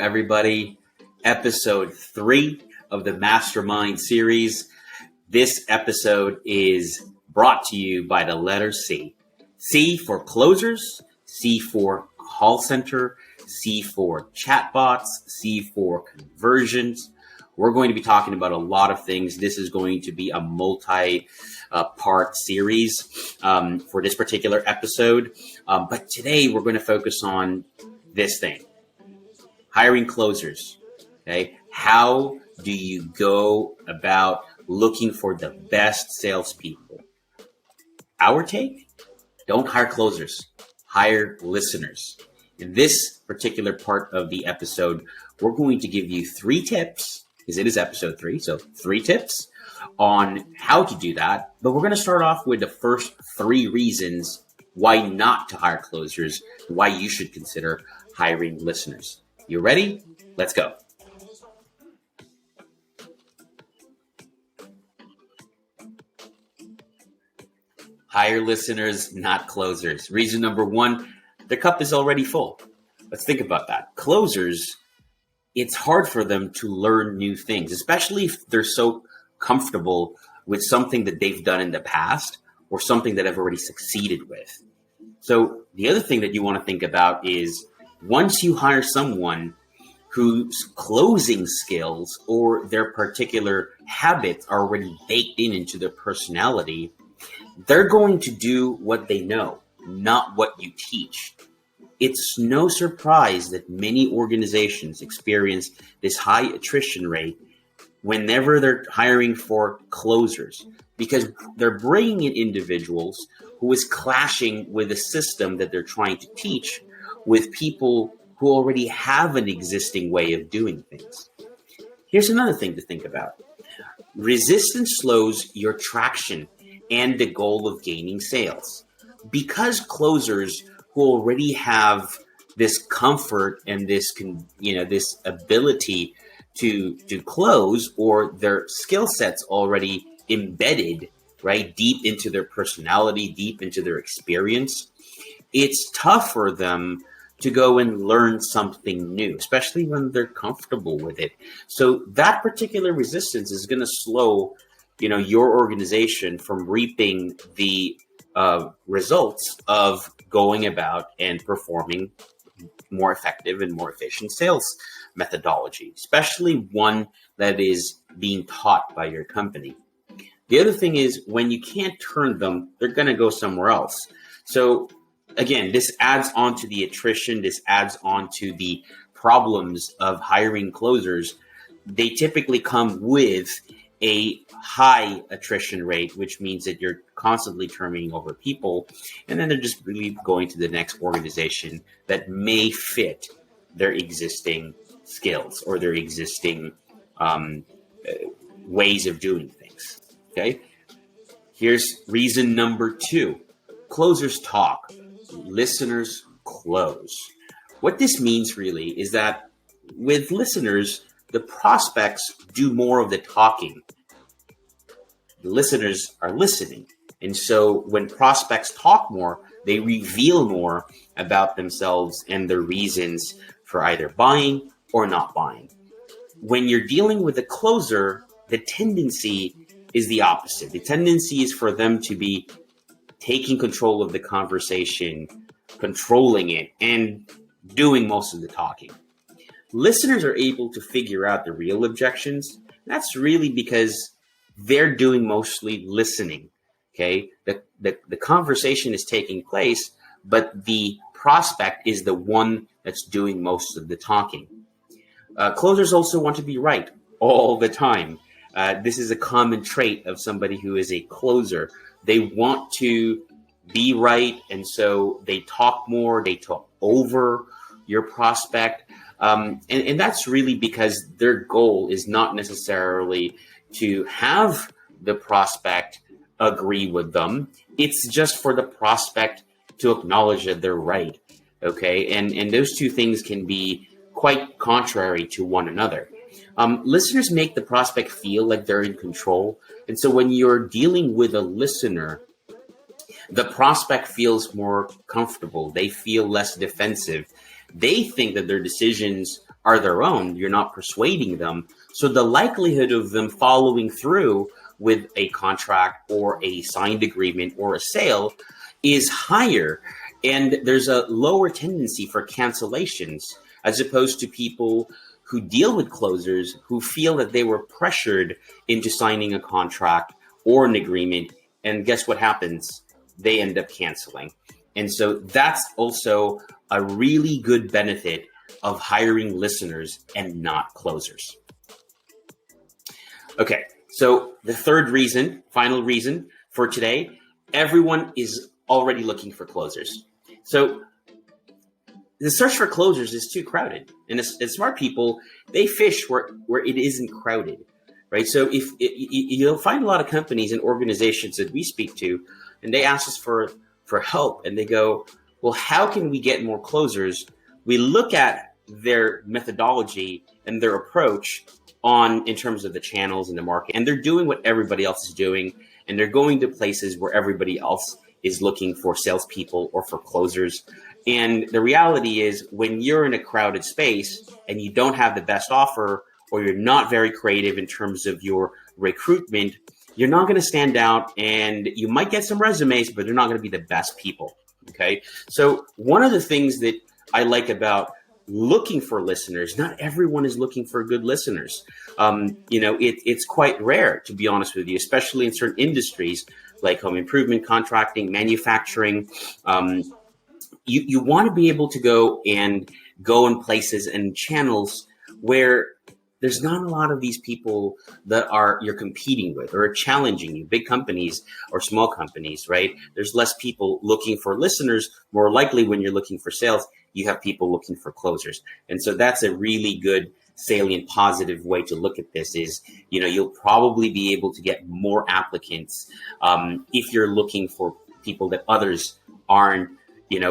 everybody. Episode 3 of the Mastermind series. This episode is brought to you by the letter C. C for closers, C for call center, C for chatbots, C for conversions. We're going to be talking about a lot of things. This is going to be a multi-part series for this particular episode. But today we're going to focus on this thing, hiring closers. Okay, how do you go about looking for the best salespeople? Our take: don't hire closers, hire listeners. In this particular part of the episode, we're going to give you 3 tips, because it is episode 3, so 3 tips on how to do that. But we're going to start off with the first 3 reasons why not to hire closers, why you should consider hiring listeners. You ready? Let's go. Hire listeners, not closers. Reason number 1, the cup is already full. Let's think about that. Closers, it's hard for them to learn new things, especially if they're so comfortable with something that they've done in the past or something that I've already succeeded with. So the other thing that you want to think about is once you hire someone whose closing skills or their particular habits are already baked into their personality, they're going to do what they know, not what you teach. It's no surprise that many organizations experience this high attrition rate whenever they're hiring for closers, because they're bringing in individuals who is clashing with the system that they're trying to teach with people who already have an existing way of doing things. Here's another thing to think about. Resistance slows your traction and the goal of gaining sales. Because closers who already have this comfort and this ability to close, or their skill sets already embedded right deep into their personality, deep into their experience, it's tough for them to go and learn something new, especially when they're comfortable with it. So that particular resistance is going to slow your organization from reaping the results of going about and performing more effective and more efficient sales methodology, especially one that is being taught by your company. The other thing is, when you can't turn them, they're going to go somewhere else. So again, this adds on to the attrition. This adds on to the problems of hiring closers. They typically come with a high attrition rate, which means that you're constantly turning over people, and then they're just really going to the next organization that may fit their existing skills or their existing ways of doing things. Okay. Here's reason number 2. Closers talk, listeners close. What this means really is that with listeners, the prospects do more of the talking. The listeners are listening. And so when prospects talk more, they reveal more about themselves and their reasons for either buying or not buying. When you're dealing with a closer, the tendency is the opposite. The tendency is for them to be taking control of the conversation, controlling it, and doing most of the talking. Listeners are able to figure out the real objections. That's really because they're doing mostly listening. Okay, the conversation is taking place, but the prospect is the one that's doing most of the talking. Closers also want to be right all the time. This is a common trait of somebody who is a closer. They want to be right, and so they talk more, they talk over your prospect. And that's really because their goal is not necessarily to have the prospect agree with them. It's just for the prospect to acknowledge that they're right. Okay. And those two things can be quite contrary to one another. Listeners make the prospect feel like they're in control. And so when you're dealing with a listener, the prospect feels more comfortable. They feel less defensive. They think that their decisions are their own. You're not persuading them. So the likelihood of them following through with a contract or a signed agreement or a sale is higher. And there's a lower tendency for cancellations as opposed to people who deal with closers who feel that they were pressured into signing a contract or an agreement. And guess what happens? They end up canceling. And so that's also a really good benefit of hiring listeners and not closers. Okay, so the third reason, final reason for today, everyone is already looking for closers. So the search for closers is too crowded. And smart people, they fish where it isn't crowded, right? So if you'll find a lot of companies and organizations that we speak to, and they ask us for help, and they go, well, how can we get more closers? We look at their methodology and their approach in terms of the channels in the market, and they're doing what everybody else is doing, and they're going to places where everybody else is looking for salespeople or for closers. And the reality is, when you're in a crowded space and you don't have the best offer, or you're not very creative in terms of your recruitment, you're not going to stand out, and you might get some resumes, but they're not going to be the best people. Okay. So one of the things that I like about looking for listeners, not everyone is looking for good listeners. It's quite rare, to be honest with you, especially in certain industries like home improvement, contracting, manufacturing. You want to be able to go in places and channels where there's not a lot of these people that you're competing with or are challenging you, big companies or small companies, right? There's less people looking for listeners. More likely, when you're looking for sales, you have people looking for closers. And so that's a really good, salient, positive way to look at this is, you'll probably be able to get more applicants if you're looking for people that others aren't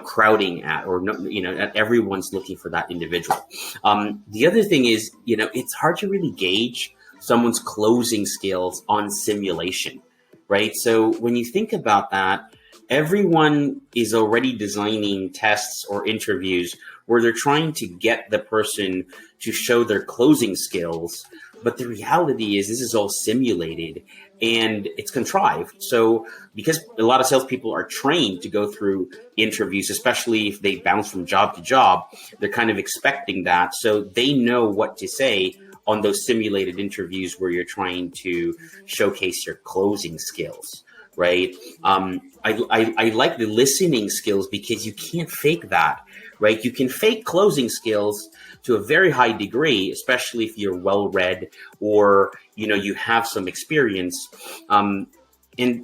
crowding at, or not everyone's looking for that individual. The other thing is, it's hard to really gauge someone's closing skills on simulation, right? So when you think about that, everyone is already designing tests or interviews where they're trying to get the person to show their closing skills. But the reality is this is all simulated and it's contrived. So because a lot of salespeople are trained to go through interviews, especially if they bounce from job to job, they're kind of expecting that. So they know what to say on those simulated interviews where you're trying to showcase your closing skills, right? I like the listening skills because you can't fake that, right? You can fake closing skills to a very high degree, especially if you're well-read or, you have some experience. And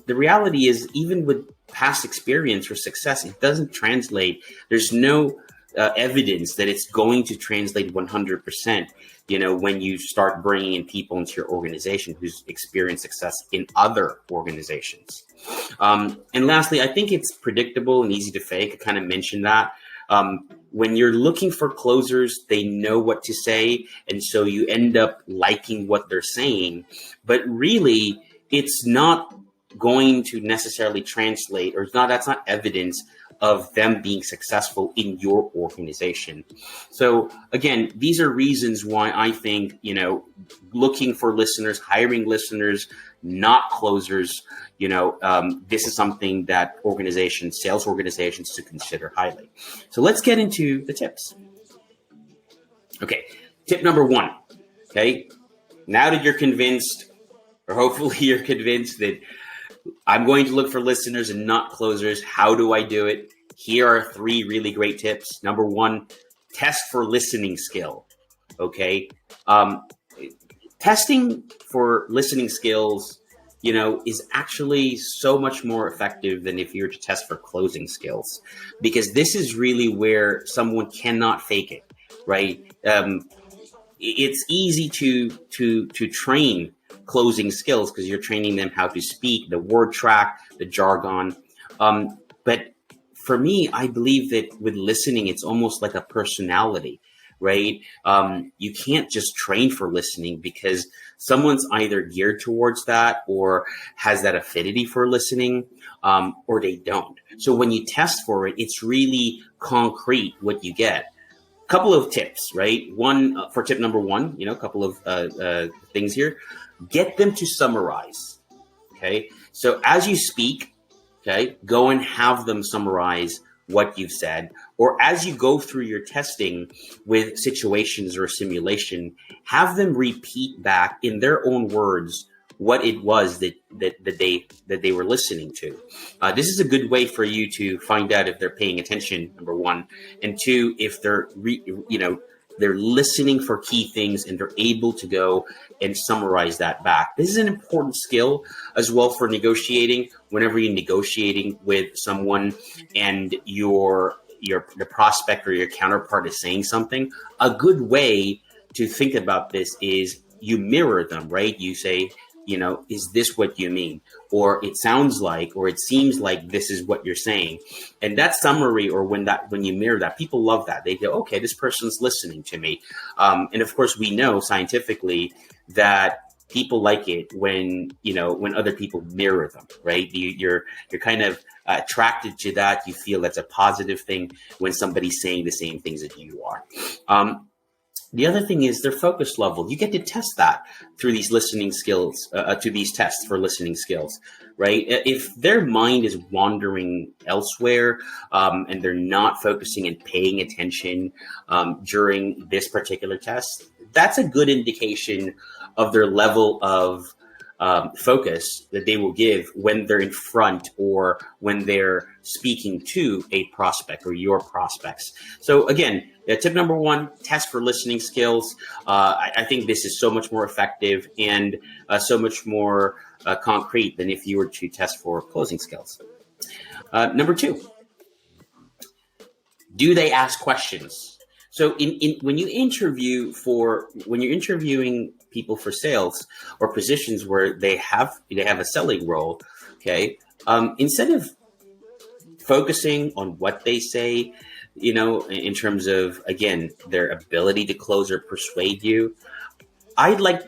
the reality is, even with past experience or success, it doesn't translate. There's no evidence that it's going to translate 100%, when you start bringing in people into your organization who's experienced success in other organizations. And lastly, I think it's predictable and easy to fake. I kind of mentioned that. When you're looking for closers, they know what to say. And so you end up liking what they're saying. But really, it's not going to necessarily translate, or that's not evidence of them being successful in your organization. So again, these are reasons why I think, looking for listeners, hiring listeners, not closers, this is something that sales organizations to consider highly. So let's get into the tips. Okay. Tip number 1. Okay. Now that you're convinced, or hopefully you're convinced that I'm going to look for listeners and not closers, how do I do it? Here are 3 really great tips. Number 1, test for listening skill. Okay. Testing for listening skills, is actually so much more effective than if you were to test for closing skills, because this is really where someone cannot fake it, right? It's easy to train closing skills because you're training them how to speak, the word track, the jargon. But for me, I believe that with listening, it's almost like a personality, right? You can't just train for listening because someone's either geared towards that or has that affinity for listening, or they don't. So when you test for it, it's really concrete what you get. Couple of tips, right? One for tip number one, a couple of things here. Get them to summarize. Okay. So as you speak, okay, go and have them summarize what you've said, or as you go through your testing with situations or simulation, have them repeat back in their own words what it was that they were listening to. This is a good way for you to find out if they're paying attention, number one, and two, if they're they're listening for key things and they're able to go and summarize that back. This is an important skill as well for negotiating. Whenever you're negotiating with someone and the prospect or your counterpart is saying something, a good way to think about this is you mirror them, right? You say, is this what you mean? Or it sounds like, or it seems like this is what you're saying. And that summary, or when you mirror that, people love that. They go, okay, this person's listening to me. And of course, we know scientifically that people like it when other people mirror them, right? You're kind of attracted to that. You feel that's a positive thing when somebody's saying the same things that you are. The other thing is their focus level. You get to test that through these listening skills, to these tests for listening skills, right? If their mind is wandering elsewhere and they're not focusing and paying attention during this particular test, that's a good indication of their level of focus that they will give when they're in front or when they're speaking to a prospect or your prospects. So again, tip number one, test for listening skills. I think this is so much more effective and so much more concrete than if you were to test for closing skills. Number two, do they ask questions? So when you're interviewing people for sales or positions where they have a selling role, okay, instead of focusing on what they say, in terms of, again, their ability to close or persuade you, I'd like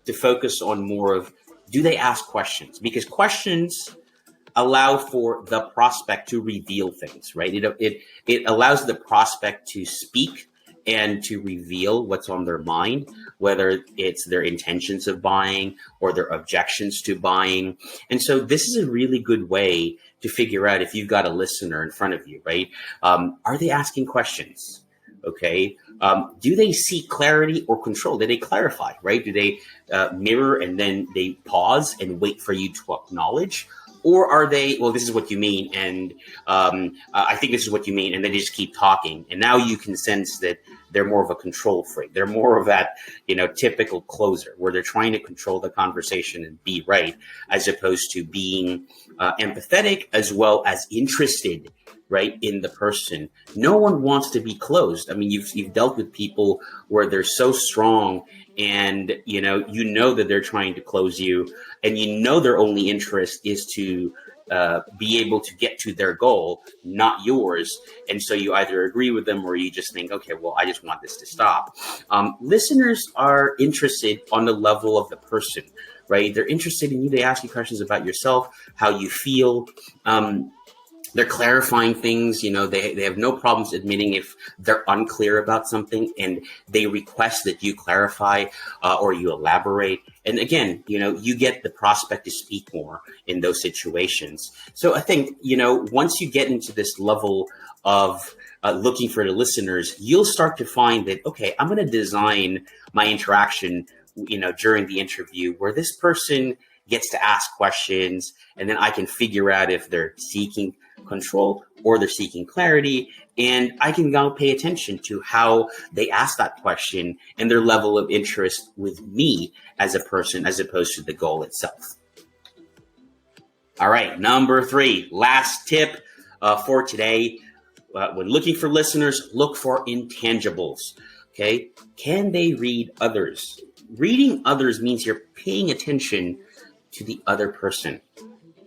to focus on more of, do they ask questions? Because questions allow for the prospect to reveal things, right? It allows the prospect to speak and to reveal what's on their mind, whether it's their intentions of buying or their objections to buying. And so this is a really good way to figure out if you've got a listener in front of you, right? Are they asking questions? Okay. Do they seek clarity or control? Do they clarify, right? Do they mirror and then they pause and wait for you to acknowledge? Or are they, well, this is what you mean, and I think this is what you mean, and they just keep talking. And now you can sense that they're more of a control freak. They're more of that, typical closer, where they're trying to control the conversation and be right, as opposed to being empathetic as well as interested, right, in the person. No one wants to be closed. I mean, you've dealt with people where they're so strong, and you know that they're trying to close you, and their only interest is to be able to get to their goal, not yours. And so you either agree with them or you just think, okay, well, I just want this to stop. Listeners are interested on the level of the person, right? They're interested in you. They ask you questions about yourself, how you feel. They're clarifying things, they have no problems admitting if they're unclear about something, and they request that you clarify or you elaborate. And again, you get the prospect to speak more in those situations. So I think, once you get into this level of looking for the listeners, you'll start to find that, okay, I'm going to design my interaction, during the interview where this person gets to ask questions, and then I can figure out if they're seeking control or they're seeking clarity, and I can now pay attention to how they ask that question and their level of interest with me as a person, as opposed to the goal itself. All right, number 3, last tip for today. When looking for listeners, look for intangibles. Okay, can they read others? Reading others means you're paying attention to the other person.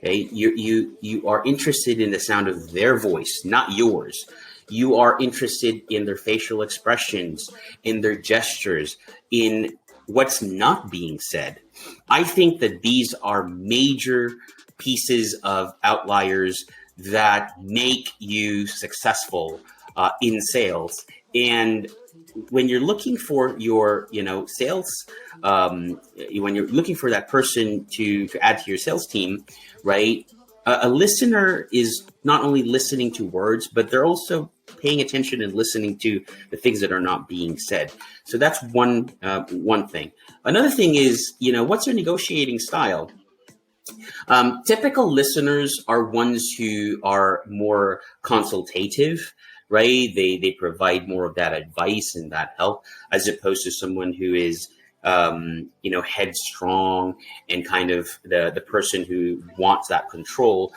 Okay, you are interested in the sound of their voice, not yours. You are interested in their facial expressions, in their gestures, in what's not being said. I think that these are major pieces of outliers that make you successful in sales. And when you're looking for your, sales, when you're looking for that person to add to your sales team, right? A listener is not only listening to words, but they're also paying attention and listening to the things that are not being said. So that's one thing. Another thing is, what's their negotiating style? Typical listeners are ones who are more consultative, right? They provide more of that advice and that help, as opposed to someone who is, headstrong and kind of the person who wants that control.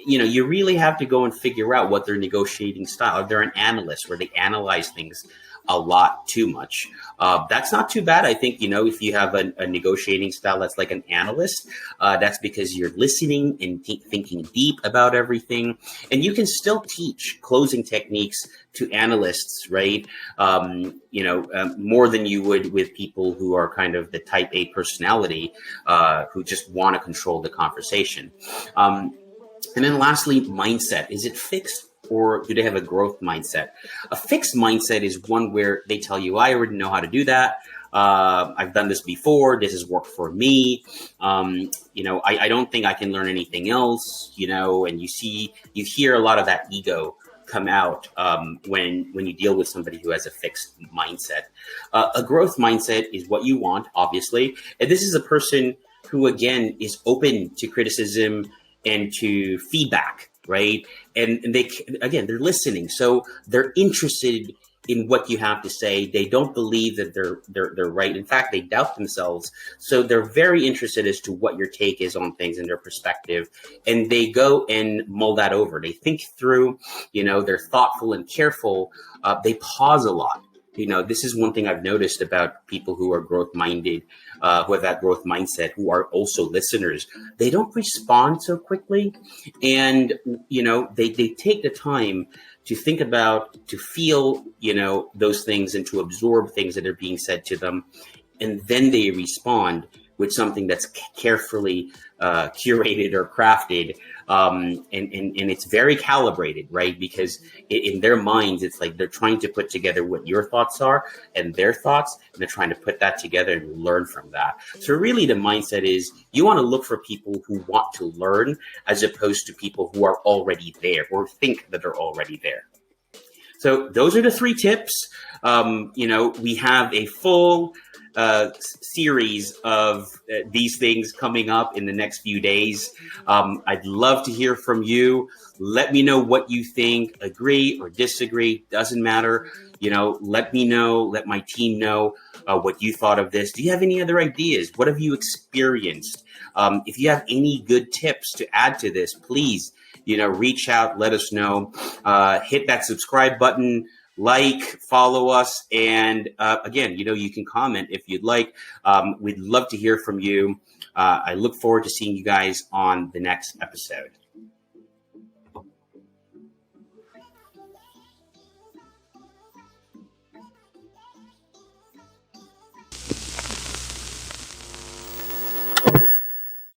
You really have to go and figure out what their negotiating style. They're an analyst where they analyze things a lot too much. That's not too bad. I think, if you have a negotiating style that's like an analyst, that's because you're listening and thinking deep about everything. And you can still teach closing techniques to analysts, right? More than you would with people who are kind of the type A personality, who just want to control the conversation. And then lastly, mindset. Is it fixed? Or do they have a growth mindset? A fixed mindset is one where they tell you, I already know how to do that. I've done this before. This has worked for me. I don't think I can learn anything else, and you hear a lot of that ego come out when you deal with somebody who has a fixed mindset. A growth mindset is what you want, obviously. And this is a person who, again, is open to criticism and to feedback, right? And they're listening. So they're interested in what you have to say. They don't believe that they're right. In fact, they doubt themselves. So they're very interested as to what your take is on things and their perspective. And they go and mull that over. They think through, they're thoughtful and careful. They pause a lot. This is one thing I've noticed about people who are growth minded, who have that growth mindset, who are also listeners. They don't respond so quickly. And, they take the time to think about, to feel, those things and to absorb things that are being said to them. And then they respond with something that's carefully curated or crafted. And it's very calibrated, right? Because in their minds, it's like they're trying to put together what your thoughts are and their thoughts, and they're trying to put that together and learn from that. So really the mindset is you want to look for people who want to learn as opposed to people who are already there or think that they're already there. So those are the 3 tips. We have a full series of these things coming up in the next few days. I'd love to hear from you. Let me know what you think. Agree or disagree, doesn't matter. Let me know, let my team know what you thought of this. Do you have any other ideas? What have you experienced? If you have any good tips to add to this, please, reach out, let us know. Hit that subscribe button. Follow us, and again, you can comment if you'd like. We'd love to hear from you. I look forward to seeing you guys on the next episode.